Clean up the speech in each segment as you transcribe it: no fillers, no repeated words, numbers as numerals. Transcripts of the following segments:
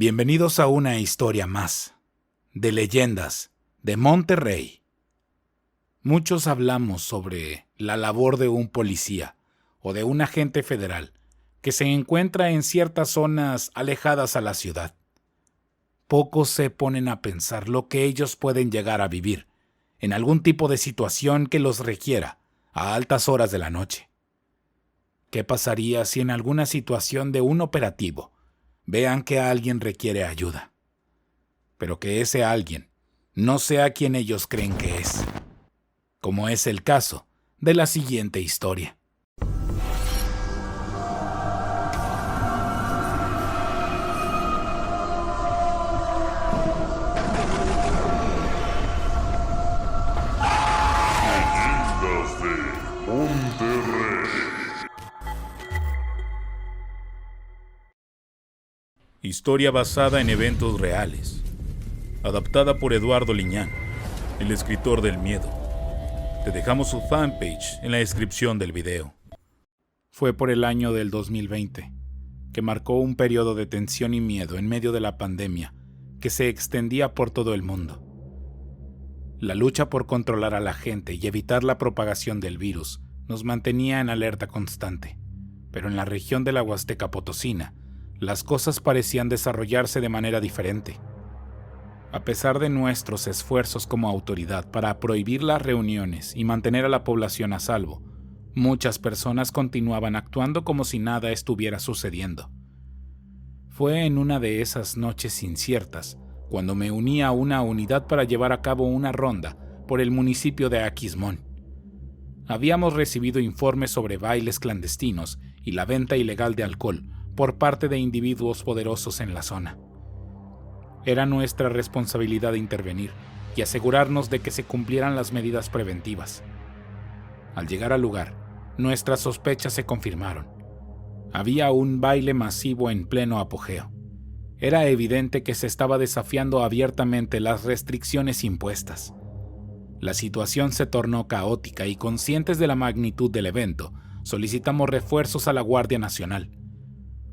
Bienvenidos a una historia más, de leyendas, de Monterrey. Muchos hablamos sobre la labor de un policía o de un agente federal que se encuentra en ciertas zonas alejadas a la ciudad. Pocos se ponen a pensar lo que ellos pueden llegar a vivir en algún tipo de situación que los requiera a altas horas de la noche. ¿Qué pasaría si en alguna situación de un operativo vean que alguien requiere ayuda, pero que ese alguien no sea quien ellos creen que es? Como es el caso de la siguiente historia. Leyendas de Monterrey. Historia basada en eventos reales. Adaptada por Eduardo Liñán, el escritor del miedo. Te dejamos su fanpage en la descripción del video. Fue por el año del 2020, que marcó un periodo de tensión y miedo en medio de la pandemia que se extendía por todo el mundo. La lucha por controlar a la gente y evitar la propagación del virus nos mantenía en alerta constante, pero en la región de la Huasteca Potosina, las cosas parecían desarrollarse de manera diferente. A pesar de nuestros esfuerzos como autoridad para prohibir las reuniones y mantener a la población a salvo, muchas personas continuaban actuando como si nada estuviera sucediendo. Fue en una de esas noches inciertas cuando me uní a una unidad para llevar a cabo una ronda por el municipio de Aquismón. Habíamos recibido informes sobre bailes clandestinos y la venta ilegal de alcohol por parte de individuos poderosos en la zona. Era nuestra responsabilidad intervenir y asegurarnos de que se cumplieran las medidas preventivas. Al llegar al lugar, nuestras sospechas se confirmaron. Había un baile masivo en pleno apogeo. Era evidente que se estaba desafiando abiertamente las restricciones impuestas. La situación se tornó caótica y, conscientes de la magnitud del evento, solicitamos refuerzos a la Guardia Nacional.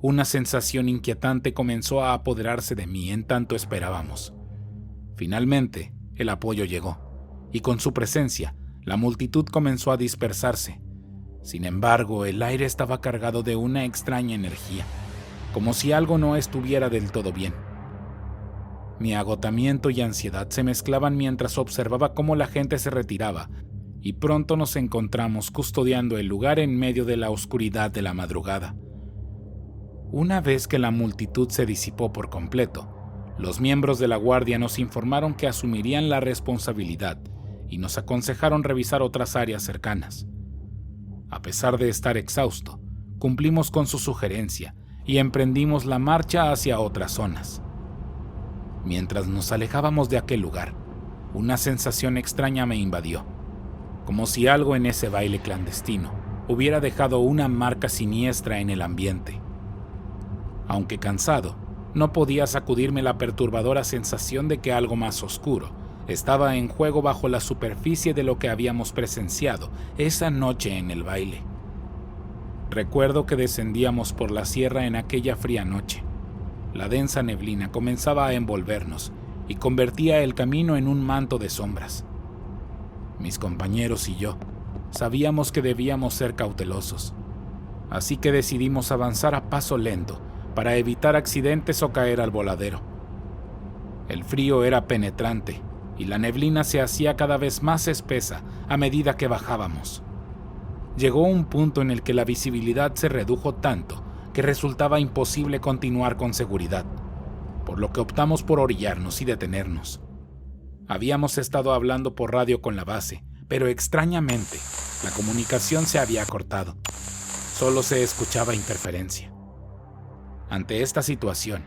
Una sensación inquietante comenzó a apoderarse de mí en tanto esperábamos. Finalmente, el apoyo llegó, y con su presencia, la multitud comenzó a dispersarse. Sin embargo, el aire estaba cargado de una extraña energía, como si algo no estuviera del todo bien. Mi agotamiento y ansiedad se mezclaban mientras observaba cómo la gente se retiraba, y pronto nos encontramos custodiando el lugar en medio de la oscuridad de la madrugada. Una vez que la multitud se disipó por completo, los miembros de la guardia nos informaron que asumirían la responsabilidad y nos aconsejaron revisar otras áreas cercanas. A pesar de estar exhausto, cumplimos con su sugerencia y emprendimos la marcha hacia otras zonas. Mientras nos alejábamos de aquel lugar, una sensación extraña me invadió, como si algo en ese baile clandestino hubiera dejado una marca siniestra en el ambiente. Aunque cansado, no podía sacudirme la perturbadora sensación de que algo más oscuro estaba en juego bajo la superficie de lo que habíamos presenciado esa noche en el baile. Recuerdo que descendíamos por la sierra en aquella fría noche. La densa neblina comenzaba a envolvernos y convertía el camino en un manto de sombras. Mis compañeros y yo sabíamos que debíamos ser cautelosos, así que decidimos avanzar a paso lento para evitar accidentes o caer al voladero. El frío era penetrante y la neblina se hacía cada vez más espesa a medida que bajábamos. Llegó un punto en el que la visibilidad se redujo tanto que resultaba imposible continuar con seguridad, por lo que optamos por orillarnos y detenernos. Habíamos estado hablando por radio con la base, pero extrañamente, la comunicación se había cortado. Solo se escuchaba interferencia. Ante esta situación,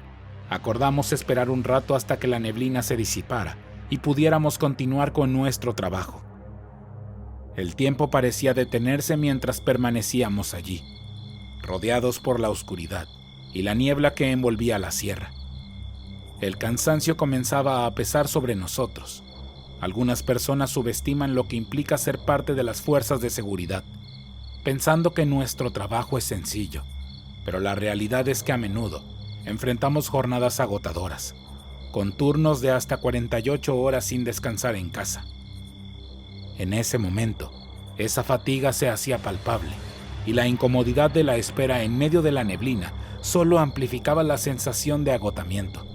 acordamos esperar un rato hasta que la neblina se disipara y pudiéramos continuar con nuestro trabajo. El tiempo parecía detenerse mientras permanecíamos allí, rodeados por la oscuridad y la niebla que envolvía la sierra. El cansancio comenzaba a pesar sobre nosotros. Algunas personas subestiman lo que implica ser parte de las fuerzas de seguridad, pensando que nuestro trabajo es sencillo, pero la realidad es que a menudo enfrentamos jornadas agotadoras, con turnos de hasta 48 horas sin descansar en casa. En ese momento, esa fatiga se hacía palpable y la incomodidad de la espera en medio de la neblina solo amplificaba la sensación de agotamiento.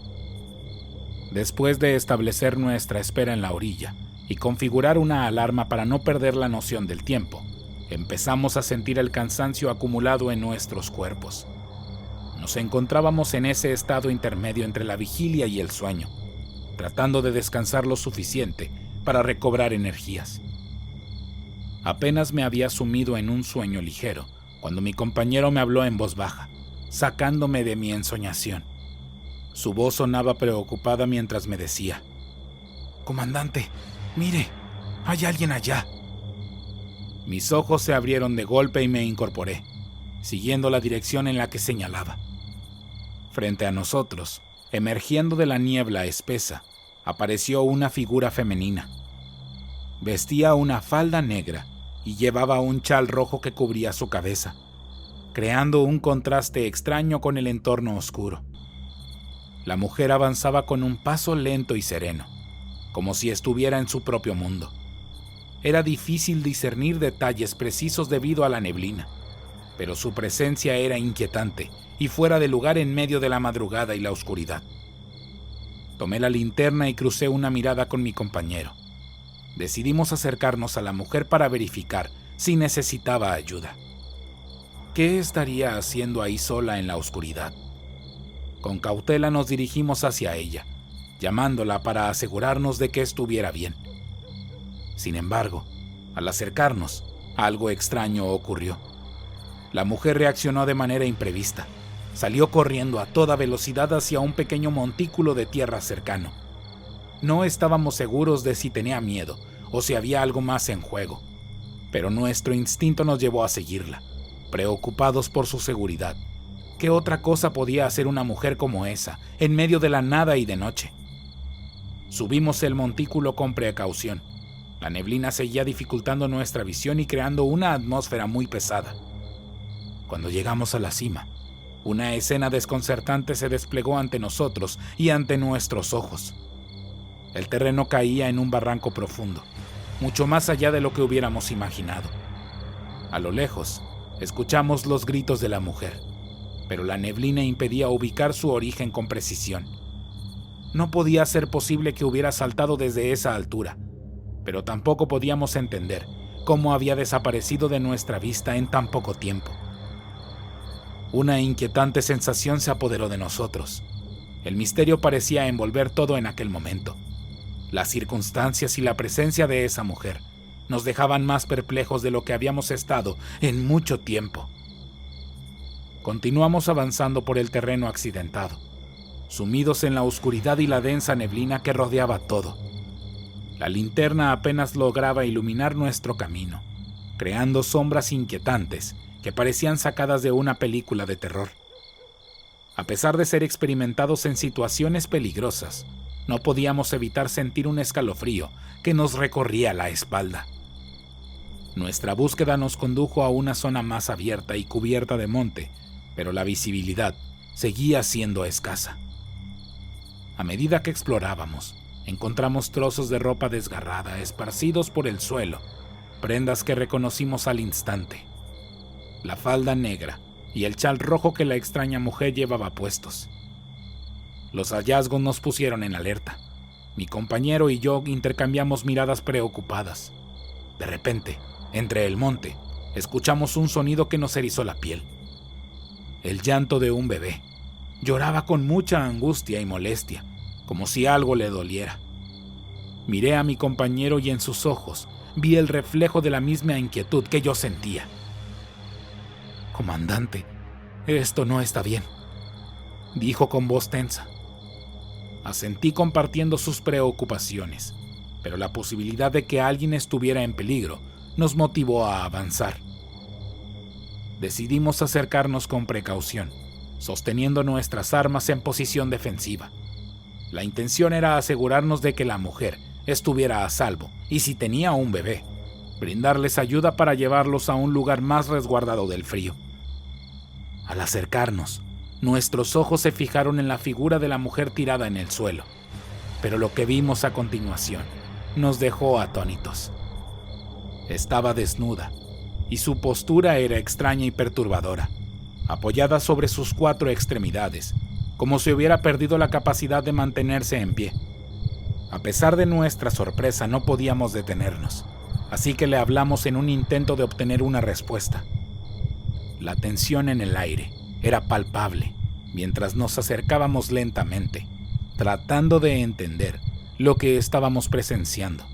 Después de establecer nuestra espera en la orilla y configurar una alarma para no perder la noción del tiempo, empezamos a sentir el cansancio acumulado en nuestros cuerpos. Nos encontrábamos en ese estado intermedio entre la vigilia y el sueño, tratando de descansar lo suficiente para recobrar energías. Apenas me había sumido en un sueño ligero cuando mi compañero me habló en voz baja, sacándome de mi ensoñación. Su voz sonaba preocupada mientras me decía: «Comandante, mire, hay alguien allá». Mis ojos se abrieron de golpe y me incorporé, siguiendo la dirección en la que señalaba. Frente a nosotros, emergiendo de la niebla espesa, apareció una figura femenina. Vestía una falda negra y llevaba un chal rojo que cubría su cabeza, creando un contraste extraño con el entorno oscuro. La mujer avanzaba con un paso lento y sereno, como si estuviera en su propio mundo. Era difícil discernir detalles precisos debido a la neblina, pero su presencia era inquietante y fuera de lugar en medio de la madrugada y la oscuridad. Tomé la linterna y crucé una mirada con mi compañero. Decidimos acercarnos a la mujer para verificar si necesitaba ayuda. ¿Qué estaría haciendo ahí sola en la oscuridad? Con cautela nos dirigimos hacia ella, llamándola para asegurarnos de que estuviera bien. Sin embargo, al acercarnos, algo extraño ocurrió. La mujer reaccionó de manera imprevista. Salió corriendo a toda velocidad hacia un pequeño montículo de tierra cercano. No estábamos seguros de si tenía miedo o si había algo más en juego, pero nuestro instinto nos llevó a seguirla, preocupados por su seguridad. ¿Qué otra cosa podía hacer una mujer como esa, en medio de la nada y de noche? Subimos el montículo con precaución. La neblina seguía dificultando nuestra visión y creando una atmósfera muy pesada. Cuando llegamos a la cima, una escena desconcertante se desplegó ante nosotros y ante nuestros ojos. El terreno caía en un barranco profundo, mucho más allá de lo que hubiéramos imaginado. A lo lejos, escuchamos los gritos de la mujer, pero la neblina impedía ubicar su origen con precisión. No podía ser posible que hubiera saltado desde esa altura, pero tampoco podíamos entender cómo había desaparecido de nuestra vista en tan poco tiempo. Una inquietante sensación se apoderó de nosotros. El misterio parecía envolver todo en aquel momento. Las circunstancias y la presencia de esa mujer nos dejaban más perplejos de lo que habíamos estado en mucho tiempo. Continuamos avanzando por el terreno accidentado, sumidos en la oscuridad y la densa neblina que rodeaba todo. La linterna apenas lograba iluminar nuestro camino, creando sombras inquietantes que parecían sacadas de una película de terror. A pesar de ser experimentados en situaciones peligrosas, no podíamos evitar sentir un escalofrío que nos recorría la espalda. Nuestra búsqueda nos condujo a una zona más abierta y cubierta de monte, pero la visibilidad seguía siendo escasa. A medida que explorábamos, encontramos trozos de ropa desgarrada esparcidos por el suelo, prendas que reconocimos al instante. La falda negra y el chal rojo que la extraña mujer llevaba puestos. Los hallazgos nos pusieron en alerta. Mi compañero y yo intercambiamos miradas preocupadas. De repente, entre el monte, escuchamos un sonido que nos erizó la piel. El llanto de un bebé. Lloraba con mucha angustia y molestia, como si algo le doliera. Miré a mi compañero y en sus ojos vi el reflejo de la misma inquietud que yo sentía. «Comandante, esto no está bien», dijo con voz tensa. Asentí compartiendo sus preocupaciones, pero la posibilidad de que alguien estuviera en peligro nos motivó a avanzar. Decidimos acercarnos con precaución, sosteniendo nuestras armas en posición defensiva. La intención era asegurarnos de que la mujer estuviera a salvo y, si tenía un bebé, brindarles ayuda para llevarlos a un lugar más resguardado del frío. Al acercarnos, Nuestros ojos se fijaron en la figura de la mujer tirada en el suelo, pero lo que vimos a continuación nos dejó atónitos. Estaba desnuda, y su postura era extraña y perturbadora, apoyada sobre sus 4 extremidades, como si hubiera perdido la capacidad de mantenerse en pie. A pesar de nuestra sorpresa, no podíamos detenernos, así que le hablamos en un intento de obtener una respuesta. La tensión en el aire era palpable mientras nos acercábamos lentamente, tratando de entender lo que estábamos presenciando.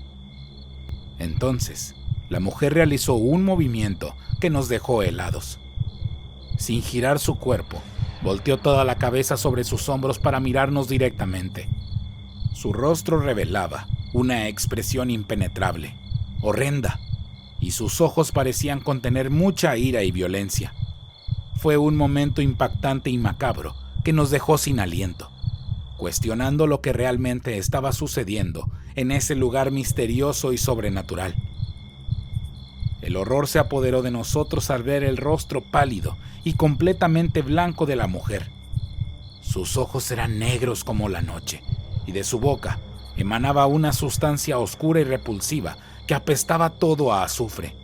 Entonces, la mujer realizó un movimiento que nos dejó helados. Sin girar su cuerpo, volteó toda la cabeza sobre sus hombros para mirarnos directamente. Su rostro revelaba una expresión impenetrable, horrenda, y sus ojos parecían contener mucha ira y violencia. Fue un momento impactante y macabro que nos dejó sin aliento, cuestionando lo que realmente estaba sucediendo en ese lugar misterioso y sobrenatural. El horror se apoderó de nosotros al ver el rostro pálido y completamente blanco de la mujer. Sus ojos eran negros como la noche, y de su boca emanaba una sustancia oscura y repulsiva que apestaba todo a azufre.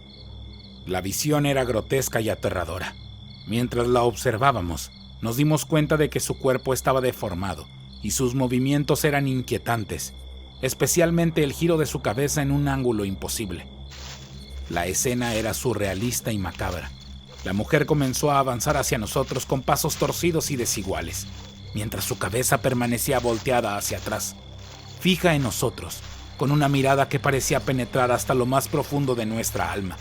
La visión era grotesca y aterradora. Mientras la observábamos, nos dimos cuenta de que su cuerpo estaba deformado y sus movimientos eran inquietantes, especialmente el giro de su cabeza en un ángulo imposible. La escena era surrealista y macabra. La mujer comenzó a avanzar hacia nosotros con pasos torcidos y desiguales, mientras su cabeza permanecía volteada hacia atrás, fija en nosotros, con una mirada que parecía penetrar hasta lo más profundo de nuestra alma.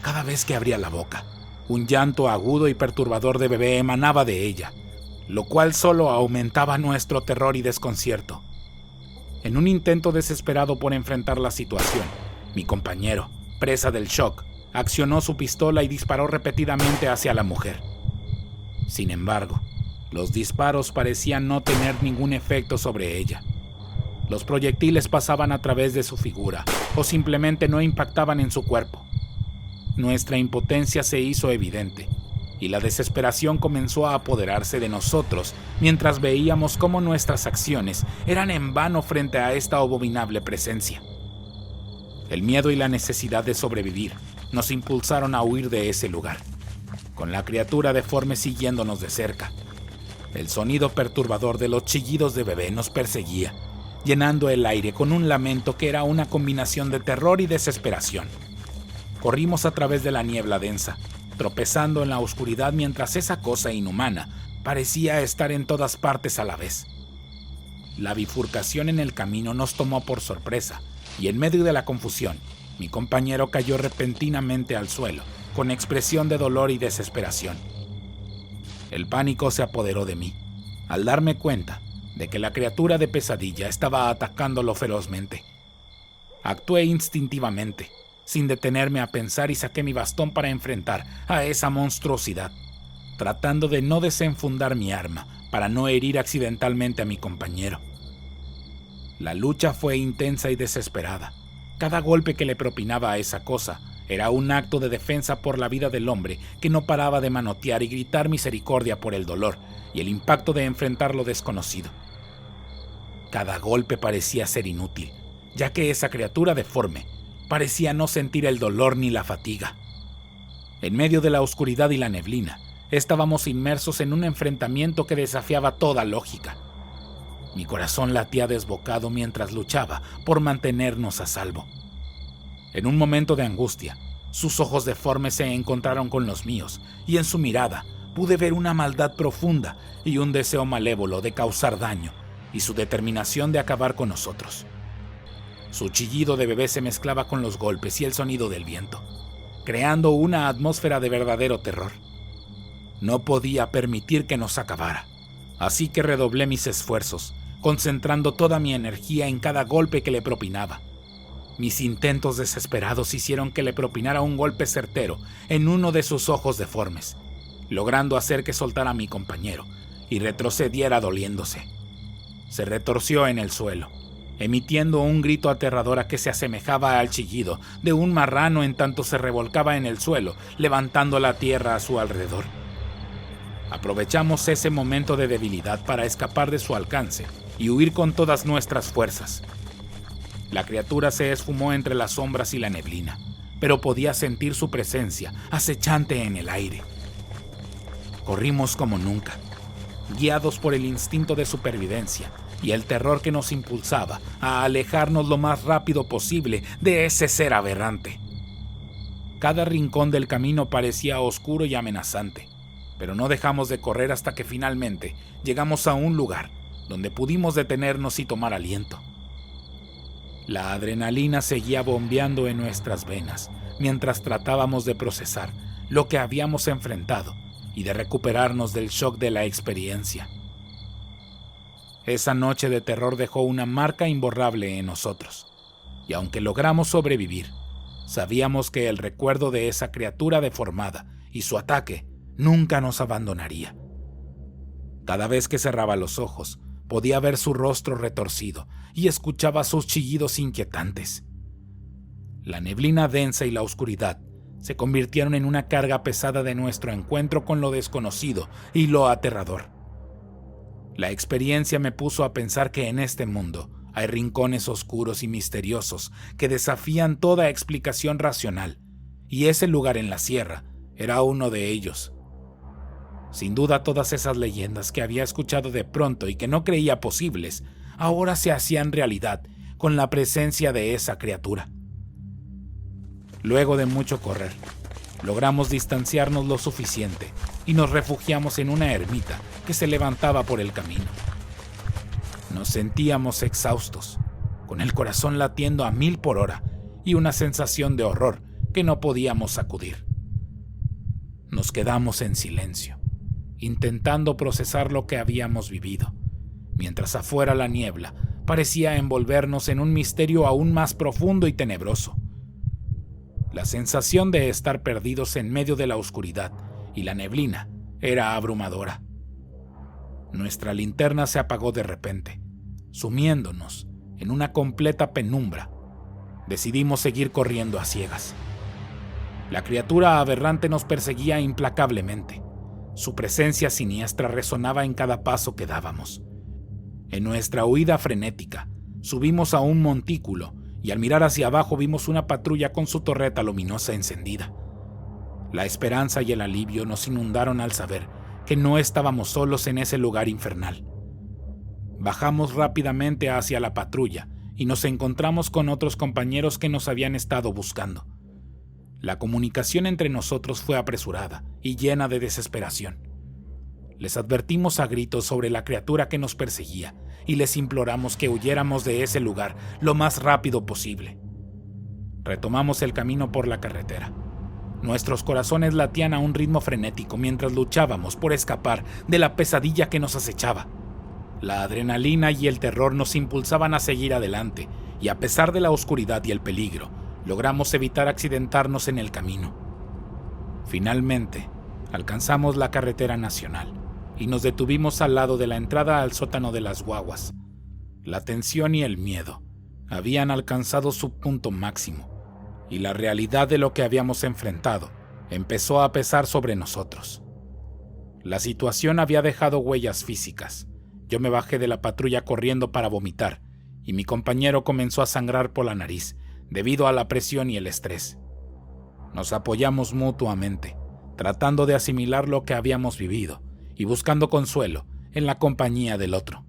Cada vez que abría la boca, un llanto agudo y perturbador de bebé emanaba de ella, lo cual solo aumentaba nuestro terror y desconcierto. En un intento desesperado por enfrentar la situación, mi compañero, presa del shock, accionó su pistola y disparó repetidamente hacia la mujer. Sin embargo, los disparos parecían no tener ningún efecto sobre ella. Los proyectiles pasaban a través de su figura o simplemente no impactaban en su cuerpo. Nuestra impotencia se hizo evidente y la desesperación comenzó a apoderarse de nosotros mientras veíamos cómo nuestras acciones eran en vano frente a esta abominable presencia. El miedo y la necesidad de sobrevivir nos impulsaron a huir de ese lugar, con la criatura deforme siguiéndonos de cerca. El sonido perturbador de los chillidos de bebé nos perseguía, llenando el aire con un lamento que era una combinación de terror y desesperación. Corrimos a través de la niebla densa, tropezando en la oscuridad mientras esa cosa inhumana parecía estar en todas partes a la vez. La bifurcación en el camino nos tomó por sorpresa, y en medio de la confusión, mi compañero cayó repentinamente al suelo, con expresión de dolor y desesperación. El pánico se apoderó de mí, al darme cuenta de que la criatura de pesadilla estaba atacándolo ferozmente. Actué instintivamente, sin detenerme a pensar, y saqué mi bastón para enfrentar a esa monstruosidad, tratando de no desenfundar mi arma para no herir accidentalmente a mi compañero. La lucha fue intensa y desesperada. Cada golpe que le propinaba a esa cosa era un acto de defensa por la vida del hombre que no paraba de manotear y gritar misericordia por el dolor y el impacto de enfrentar lo desconocido. Cada golpe parecía ser inútil, ya que esa criatura deforme parecía no sentir el dolor ni la fatiga. En medio de la oscuridad y la neblina, estábamos inmersos en un enfrentamiento que desafiaba toda lógica. Mi corazón latía desbocado mientras luchaba por mantenernos a salvo. En un momento de angustia, sus ojos deformes se encontraron con los míos, y en su mirada pude ver una maldad profunda y un deseo malévolo de causar daño, y su determinación de acabar con nosotros. Su chillido de bebé se mezclaba con los golpes y el sonido del viento, creando una atmósfera de verdadero terror. No podía permitir que nos acabara, así que redoblé mis esfuerzos, concentrando toda mi energía en cada golpe que le propinaba. Mis intentos desesperados hicieron que le propinara un golpe certero en uno de sus ojos deformes, logrando hacer que soltara a mi compañero y retrocediera doliéndose. Se retorció en el suelo, emitiendo un grito aterrador a que se asemejaba al chillido de un marrano en tanto se revolcaba en el suelo, levantando la tierra a su alrededor. Aprovechamos ese momento de debilidad para escapar de su alcance y huir con todas nuestras fuerzas. La criatura se esfumó entre las sombras y la neblina, pero podía sentir su presencia acechante en el aire. Corrimos como nunca, guiados por el instinto de supervivencia y el terror que nos impulsaba a alejarnos lo más rápido posible de ese ser aberrante. Cada rincón del camino parecía oscuro y amenazante, pero no dejamos de correr hasta que finalmente llegamos a un lugar donde pudimos detenernos y tomar aliento. La adrenalina seguía bombeando en nuestras venas mientras tratábamos de procesar lo que habíamos enfrentado y de recuperarnos del shock de la experiencia. Esa noche de terror dejó una marca imborrable en nosotros, y aunque logramos sobrevivir, sabíamos que el recuerdo de esa criatura deformada y su ataque nunca nos abandonaría. Cada vez que cerraba los ojos, podía ver su rostro retorcido y escuchaba sus chillidos inquietantes. La neblina densa y la oscuridad se convirtieron en una carga pesada de nuestro encuentro con lo desconocido y lo aterrador. La experiencia me puso a pensar que en este mundo hay rincones oscuros y misteriosos que desafían toda explicación racional, y ese lugar en la sierra era uno de ellos. Sin duda, todas esas leyendas que había escuchado de pronto y que no creía posibles, ahora se hacían realidad con la presencia de esa criatura. Luego de mucho correr, logramos distanciarnos lo suficiente y nos refugiamos en una ermita que se levantaba por el camino. Nos sentíamos exhaustos, con el corazón latiendo a 1000 por hora y una sensación de horror que no podíamos sacudir. Nos quedamos en silencio, intentando procesar lo que habíamos vivido, mientras afuera la niebla parecía envolvernos en un misterio aún más profundo y tenebroso. La sensación de estar perdidos en medio de la oscuridad y la neblina era abrumadora. Nuestra linterna se apagó de repente, sumiéndonos en una completa penumbra. Decidimos seguir corriendo a ciegas. La criatura aberrante nos perseguía implacablemente. Su presencia siniestra resonaba en cada paso que dábamos. En nuestra huida frenética, subimos a un montículo y al mirar hacia abajo vimos una patrulla con su torreta luminosa encendida. La esperanza y el alivio nos inundaron al saber que no estábamos solos en ese lugar infernal. Bajamos rápidamente hacia la patrulla y nos encontramos con otros compañeros que nos habían estado buscando. La comunicación entre nosotros fue apresurada y llena de desesperación. Les advertimos a gritos sobre la criatura que nos perseguía y les imploramos que huyéramos de ese lugar lo más rápido posible. Retomamos el camino por la carretera. Nuestros corazones latían a un ritmo frenético mientras luchábamos por escapar de la pesadilla que nos acechaba. La adrenalina y el terror nos impulsaban a seguir adelante, y a pesar de la oscuridad y el peligro, logramos evitar accidentarnos en el camino. Finalmente, alcanzamos la carretera nacional y nos detuvimos al lado de la entrada al sótano de las guaguas. La tensión y el miedo habían alcanzado su punto máximo, y la realidad de lo que habíamos enfrentado empezó a pesar sobre nosotros. La situación había dejado huellas físicas. Yo me bajé de la patrulla corriendo para vomitar, y mi compañero comenzó a sangrar por la nariz debido a la presión y el estrés. Nos apoyamos mutuamente, tratando de asimilar lo que habíamos vivido y buscando consuelo en la compañía del otro.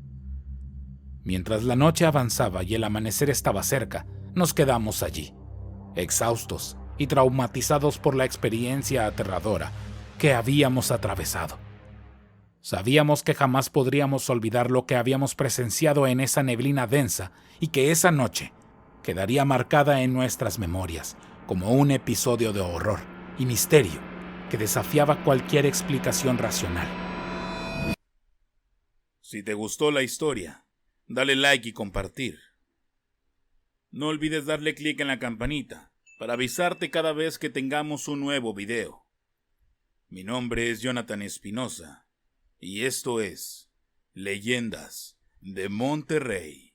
Mientras la noche avanzaba y el amanecer estaba cerca, nos quedamos allí, exhaustos y traumatizados por la experiencia aterradora que habíamos atravesado. Sabíamos que jamás podríamos olvidar lo que habíamos presenciado en esa neblina densa y que esa noche quedaría marcada en nuestras memorias como un episodio de horror y misterio que desafiaba cualquier explicación racional. Si te gustó la historia, dale like y compartir. No olvides darle clic en la campanita para avisarte cada vez que tengamos un nuevo video. Mi nombre es Jonathan Espinosa y esto es Leyendas de Monterrey.